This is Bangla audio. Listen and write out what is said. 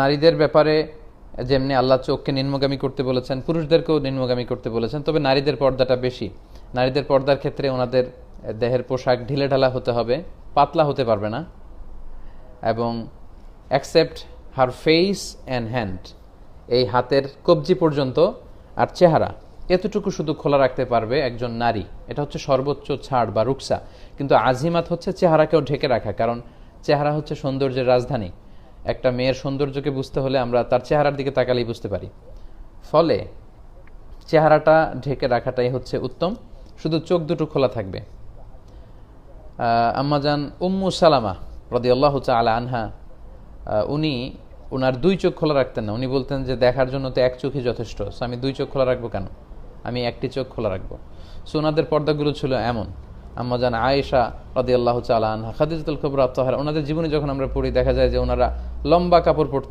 নারীদের ব্যাপারে যেমনি আল্লাহ চোখকে নিম্নগামী করতে বলেছেন, পুরুষদেরকেও নিম্নগামী করতে বলেছেন, তবে নারীদের পর্দাটা বেশি। নারীদের পর্দার ক্ষেত্রে ওনাদের দেহের পোশাক ঢিলেঢালা হতে হবে, পাতলা হতে পারবে না, এবং accept her face and hand, এই হাতের কবজি পর্যন্ত আর চেহারা এতটুকু শুধু খোলা রাখতে পারবে একজন নারী। এটা হচ্ছে সর্বোচ্চ ছাড় বা রুকসা। কিন্তু আজিমাত হচ্ছে চেহারাকেও ঢেকে রাখা, কারণ চেহারা হচ্ছে সৌন্দর্যের রাজধানী। একটা মেয়ের সৌন্দর্যকে বুঝতে হলে আমরা তার চেহারার দিকে তাকালেই বুঝতে পারি। ফলে চেহারাটা ঢেকে রাখাটাই হচ্ছে উত্তম, শুধু চোখ দুটো খোলা থাকবে। আম্মাজান উম্মু সালামা রাদিয়াল্লাহু তাআলা আনহা, উনি ওনার দুই চোখ খোলা রাখতেন না। উনি বলতেন যে দেখার জন্য তো এক চোখই যথেষ্ট, সো আমি দুই চোখ খোলা রাখবো কেন, আমি একটি চোখ খোলা রাখবো। সো ওনাদের পর্দাগুলো ছিল এমন। আম্মাজান আয়েশা রাদিয়াল্লাহু তাআলা আনহা, খাদিজাতুল কুবরা, তাহারা, ওনাদের জীবনে যখন আমরা পড়ি দেখা যায় যে ওনারা লম্বা কাপড় পরতেন।